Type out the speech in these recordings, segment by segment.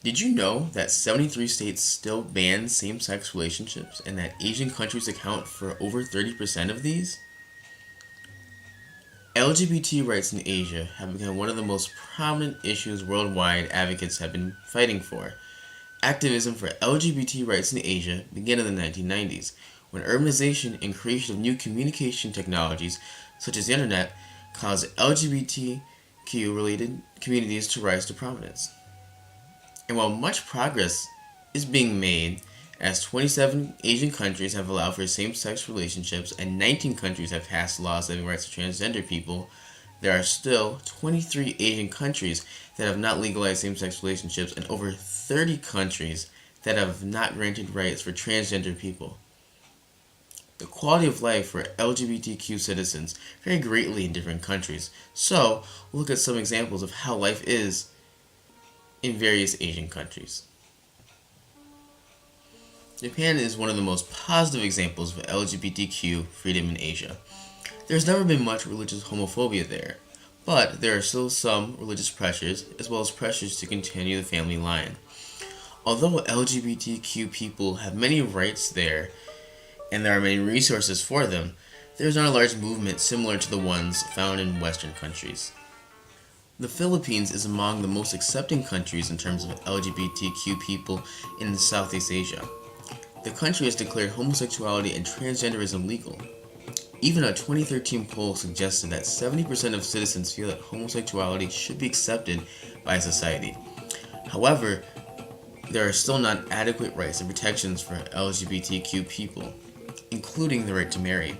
Did you know that 73 states still ban same-sex relationships and that Asian countries account for over 30% of these? LGBT rights in Asia have become one of the most prominent issues worldwide advocates have been fighting for. Activism for LGBT rights in Asia began in the 1990s, when urbanization and creation of new communication technologies, such as the internet, caused LGBTQ-related communities to rise to prominence. And while much progress is being made, as 27 Asian countries have allowed for same-sex relationships and 19 countries have passed laws giving rights to transgender people, there are still 23 Asian countries that have not legalized same-sex relationships and over 30 countries that have not granted rights for transgender people. The quality of life for LGBTQ citizens vary greatly in different countries, so we'll look at some examples of how life is in various Asian countries. Japan is one of the most positive examples of LGBTQ freedom in Asia. There's never been much religious homophobia there, but there are still some religious pressures, as well as pressures to continue the family line. Although LGBTQ people have many rights there, and there are many resources for them, there is not a large movement similar to the ones found in Western countries. The Philippines is among the most accepting countries in terms of LGBTQ people in Southeast Asia. The country has declared homosexuality and transgenderism legal. Even a 2013 poll suggested that 70% of citizens feel that homosexuality should be accepted by society. However, there are still not adequate rights and protections for LGBTQ people, including the right to marry.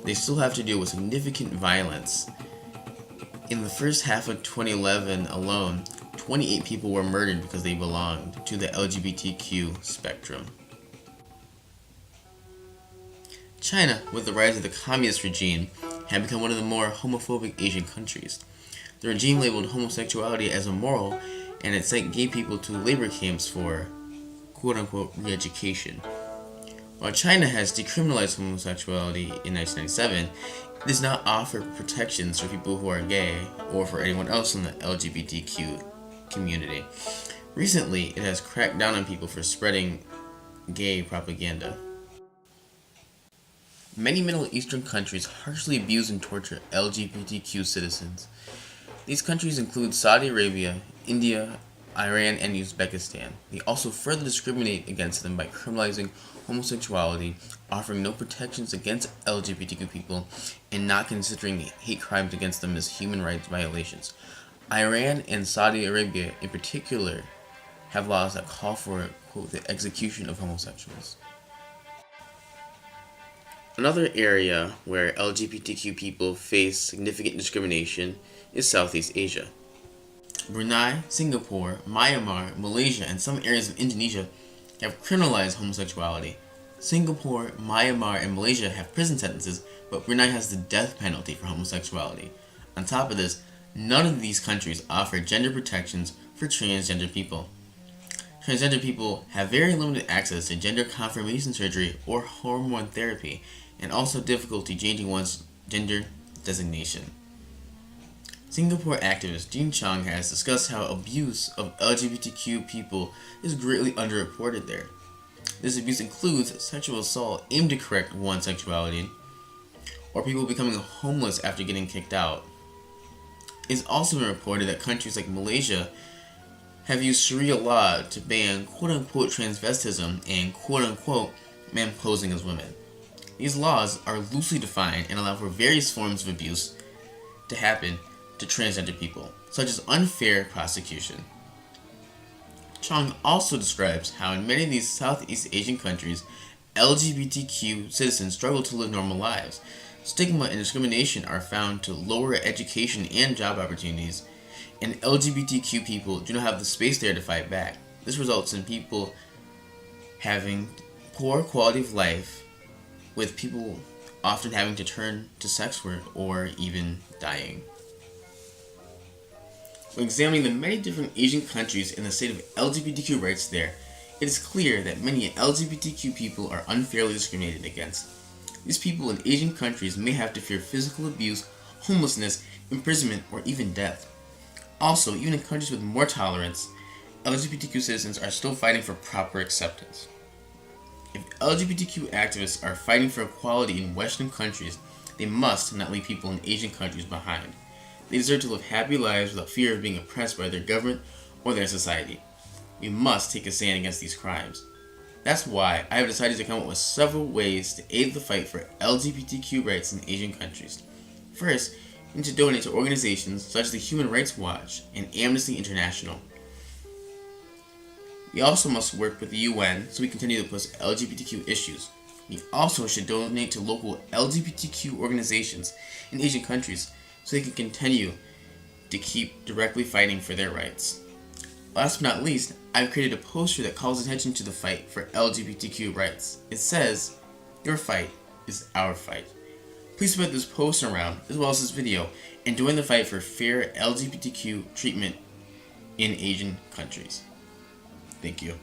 They still have to deal with significant violence. In the first half of 2011 alone, 28 people were murdered because they belonged to the LGBTQ spectrum. China, with the rise of the communist regime, had become one of the more homophobic Asian countries. The regime labeled homosexuality as immoral, and it sent gay people to labor camps for quote-unquote re-education. While China has decriminalized homosexuality in 1997, it does not offer protections for people who are gay or for anyone else in the LGBTQ community. Recently, it has cracked down on people for spreading gay propaganda. Many Middle Eastern countries harshly abuse and torture LGBTQ citizens. These countries include Saudi Arabia, India, Iran, and Uzbekistan. They also further discriminate against them by criminalizing homosexuality, offering no protections against LGBTQ people, and not considering hate crimes against them as human rights violations. Iran and Saudi Arabia in particular have laws that call for, quote, the execution of homosexuals. Another area where LGBTQ people face significant discrimination is Southeast Asia. Brunei, Singapore, Myanmar, Malaysia, and some areas of Indonesia have criminalized homosexuality. Singapore, Myanmar, and Malaysia have prison sentences, but Brunei has the death penalty for homosexuality. On top of this, none of these countries offer gender protections for transgender people. Transgender people have very limited access to gender confirmation surgery or hormone therapy, and also difficulty changing one's gender designation. Singapore activist Jean Chong has discussed how abuse of LGBTQ people is greatly underreported there. This abuse includes sexual assault aimed to correct one's sexuality, or people becoming homeless after getting kicked out. It's also been reported that countries like Malaysia have used Sharia law to ban quote-unquote transvestism and quote-unquote men posing as women. These laws are loosely defined and allow for various forms of abuse to happen to transgender people, such as unfair prosecution. Chong also describes how in many of these Southeast Asian countries, LGBTQ citizens struggle to live normal lives. Stigma and discrimination are found to lower education and job opportunities, and LGBTQ people do not have the space there to fight back. This results in people having poor quality of life, with people often having to turn to sex work or even dying. When examining the many different Asian countries and the state of LGBTQ rights there, it is clear that many LGBTQ people are unfairly discriminated against. These people in Asian countries may have to fear physical abuse, homelessness, imprisonment, or even death. Also, even in countries with more tolerance, LGBTQ citizens are still fighting for proper acceptance. If LGBTQ activists are fighting for equality in Western countries, they must not leave people in Asian countries behind. They deserve to live happy lives without fear of being oppressed by their government or their society. We must take a stand against these crimes. That's why I have decided to come up with several ways to aid the fight for LGBTQ rights in Asian countries. First, we need to donate to organizations such as the Human Rights Watch and Amnesty International. We also must work with the UN so we continue to push LGBTQ issues. We also should donate to local LGBTQ organizations in Asian countries so they can continue to keep directly fighting for their rights. Last but not least, I've created a poster that calls attention to the fight for LGBTQ rights. It says, "Your fight is our fight." Please spread this poster around, as well as this video, and join the fight for fair LGBTQ treatment in Asian countries. Thank you.